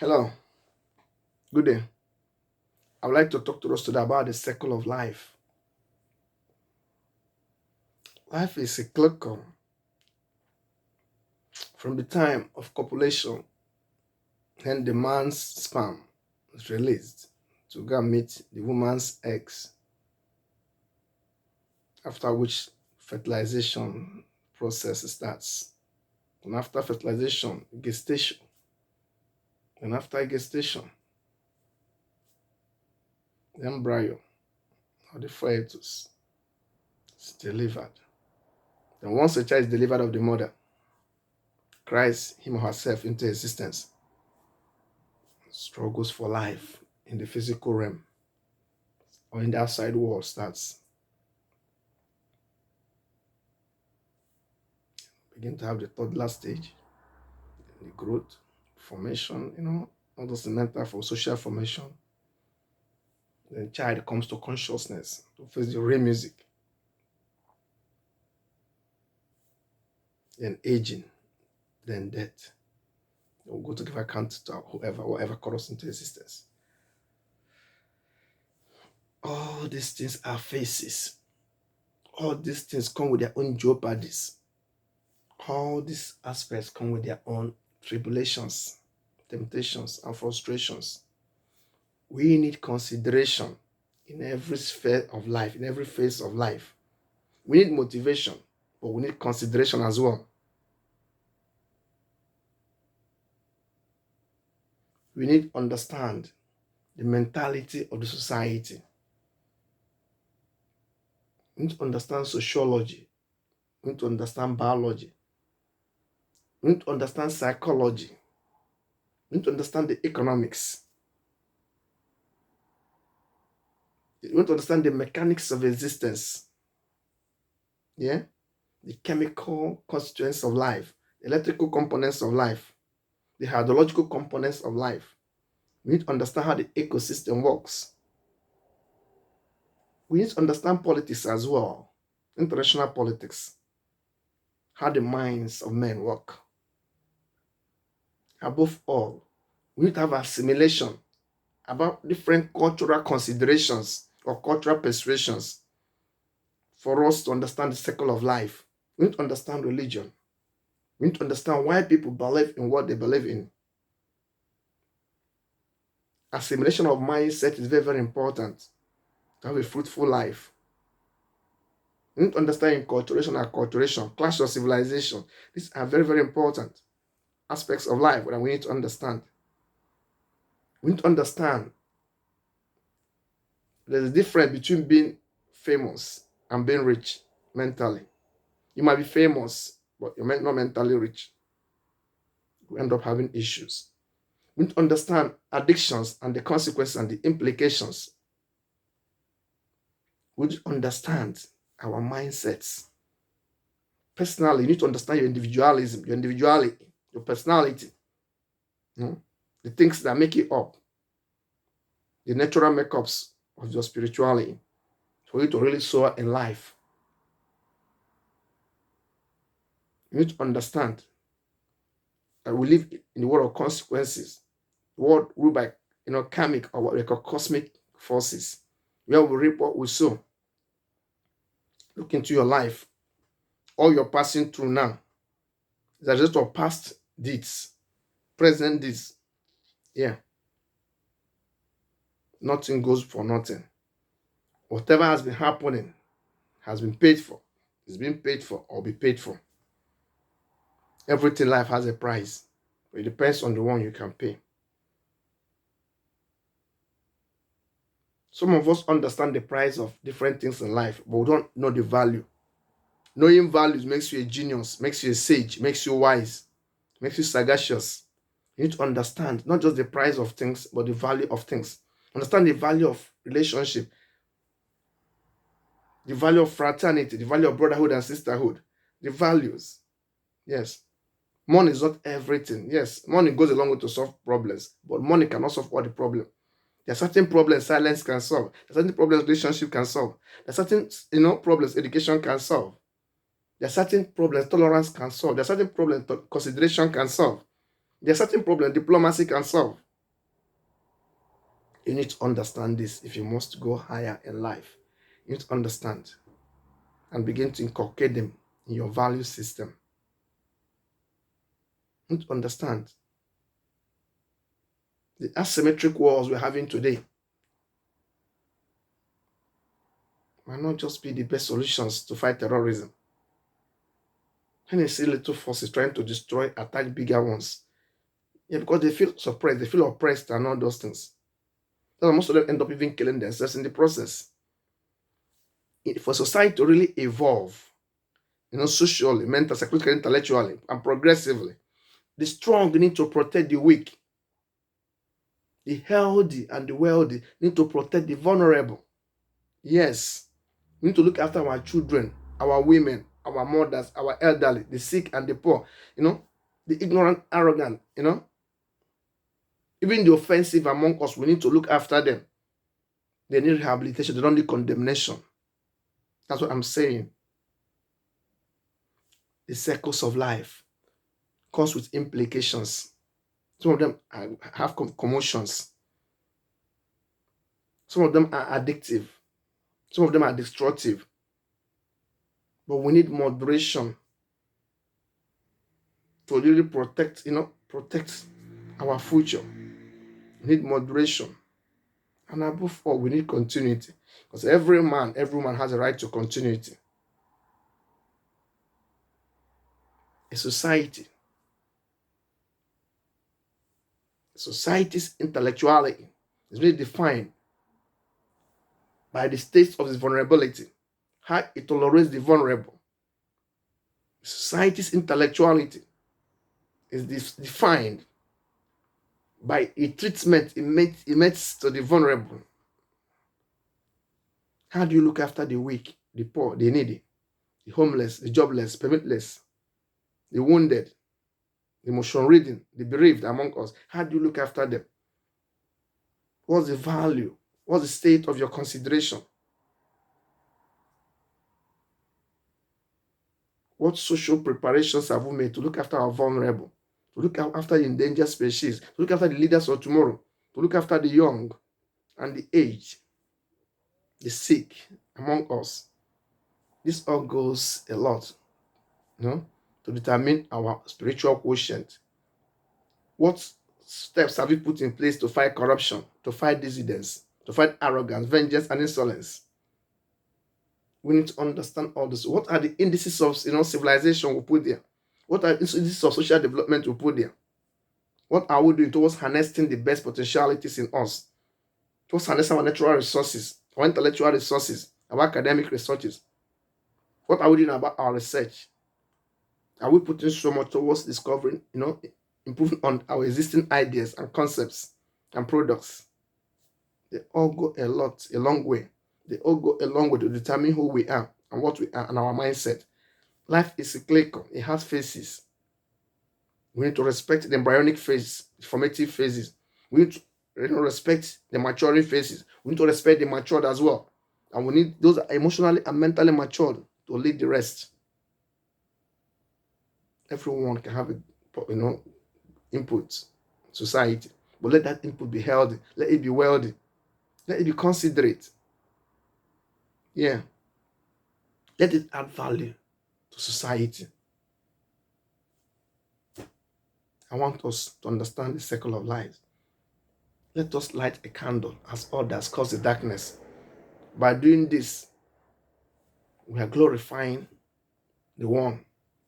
Hello, good day. I would like to talk to us today about the cycle of life. Life is cyclical. From the time of copulation, then the man's sperm is released to go and meet the woman's eggs, after which fertilization process starts. And after fertilization, gestation. And after gestation, the embryo or the fetus is delivered. Then once a child is delivered of the mother, cries him or herself into existence, struggles for life in the physical realm or in the outside world starts. Begin to have the toddler stage, the growth, formation, all those mental for social formation. Then child comes to consciousness to face the real music. Then aging, then death. We'll go to give account to whatever comes into existence. All these things are phases. All these things come with their own jeopardies. All these aspects come with their own tribulations, temptations, and frustrations. We need consideration in every sphere of life, in every phase of life. We need motivation, but we need consideration as well. We need to understand the mentality of the society. We need to understand sociology. We need to understand biology. We need to understand psychology. We need to understand the economics. We need to understand the mechanics of existence. Yeah? The chemical constituents of life, the electrical components of life, the hydrological components of life. We need to understand how the ecosystem works. We need to understand politics as well, international politics, how the minds of men work. Above all, we need to have assimilation about different cultural considerations or cultural persuasions for us to understand the cycle of life. We need to understand religion. We need to understand why people believe in what they believe in. Assimilation of mindset is very, very important to have a fruitful life. We need to understand enculturation and acculturation, clash of civilization. These are very, very important aspects of life that we need to understand. We need to understand there's a difference between being famous and being rich mentally. You might be famous, but you're not mentally rich. You end up having issues. We need to understand addictions and the consequences and the implications. We need to understand our mindsets. Personally, you need to understand your individualism, your individuality, your personality, the things that make you up, the natural makeups of your spirituality, for you to really soar in life. You need to understand that we live in the world of consequences, the world ruled by karmic or what we call cosmic forces, where we reap what we sow. Look into your life. All you're passing through now is a result of past deeds, present deeds. Yeah. Nothing goes for nothing. Whatever has been happening has been paid for, is being paid for, or be paid for. Everything in life has a price, but it depends on the one you can pay. Some of us understand the price of different things in life, but we don't know the value. Knowing values makes you a genius, makes you a sage, makes you wise, makes you sagacious. You need to understand not just the price of things, but the value of things. Understand the value of relationship, the value of fraternity, the value of brotherhood and sisterhood, the values. Yes. Money is not everything. Yes, money goes a long way to solve problems, but money cannot solve all the problem. There are certain problems silence can solve. There are certain problems relationship can solve. There are certain problems education can solve. There are certain problems tolerance can solve. There are certain problems consideration can solve. There are certain problems diplomacy can solve. You need to understand this if you must go higher in life. You need to understand and begin to inculcate them in your value system. You need to understand the asymmetric wars we're having today might not just be the best solutions to fight terrorism. When you see little forces trying to destroy, attack bigger ones, because they feel suppressed, they feel oppressed and all those things. So most of them end up even killing themselves in the process. For society to really evolve, socially, mentally, psychologically, intellectually, and progressively, the strong need to protect the weak. The healthy and the wealthy need to protect the vulnerable. Yes, we need to look after our children, our women, our mothers, our elderly, the sick and the poor, the ignorant, arrogant, even the offensive among us, we need to look after them. They need rehabilitation, they don't need condemnation. That's what I'm saying. The circles of life comes with implications. Some of them have commotions. Some of them are addictive. Some of them are destructive. But we need moderation to really protect our future. We need moderation. And above all, we need continuity. Because every woman has a right to continuity. A society's intellectuality is really defined by the state of its vulnerability, how it tolerates the vulnerable. Society's intellectuality is defined by a treatment it makes to the vulnerable. How do you look after the weak, the poor, the needy, the homeless, the jobless, permitless, the wounded, the emotion reading, the bereaved among us? How do you look after them? What's the value? What's the state of your consideration? What social preparations have we made to look after our vulnerable, to look after the endangered species, to look after the leaders of tomorrow, to look after the young and the aged, the sick among us? This all goes a lot, to determine our spiritual quotient. What steps have we put in place to fight corruption, to fight dissidence, to fight arrogance, vengeance, and insolence? We need to understand all this. What are the indices of civilization we put there? What are the indices of social development we put there? What are we doing towards harnessing the best potentialities in us? Towards harnessing our natural resources, our intellectual resources, our academic resources? What are we doing about our research? Are we putting so much towards discovering, improving on our existing ideas and concepts and products? They all go a long way. They all go a long way to determine who we are and what we are and our mindset. Life is cyclical. It has phases. We need to respect the embryonic phase, the formative phases. We need to respect the maturing phases. We need to respect the matured as well. And we need those emotionally and mentally matured to lead the rest. Everyone can have input society, but let that input be healthy. Let it be wealthy. Let it be considerate. Yeah. Let it add value to society. I want us to understand the circle of life. Let us light a candle as others cause the darkness. By doing this, we are glorifying the one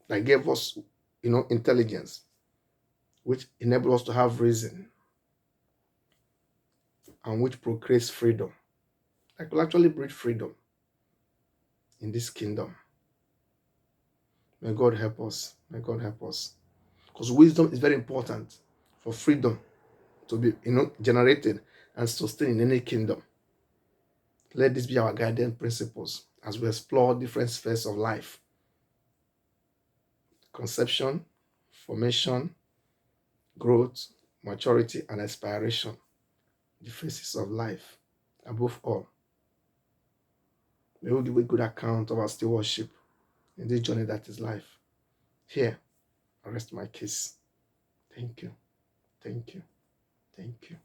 that gave us, intelligence, which enables us to have reason, and which procreates freedom. I could actually breed freedom in this kingdom. May God help us. May God help us. Because wisdom is very important for freedom to be, generated and sustained in any kingdom. Let this be our guiding principles as we explore different spheres of life. Conception, formation, growth, maturity, and aspiration. The phases of life. Above all, may we give a good account of our stewardship in this journey that is life. Here, I rest my case. Thank you. Thank you. Thank you.